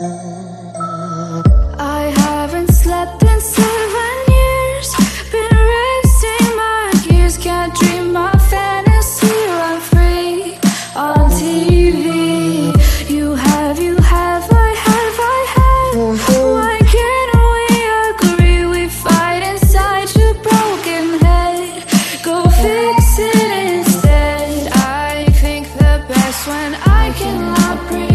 I haven't slept in 7 years, been racing my gears, can't dream my fantasy, run free on TV. You have, I have. Why can't we agree? We fight inside your broken head, go fix it instead. I think the best when I cannot breathe.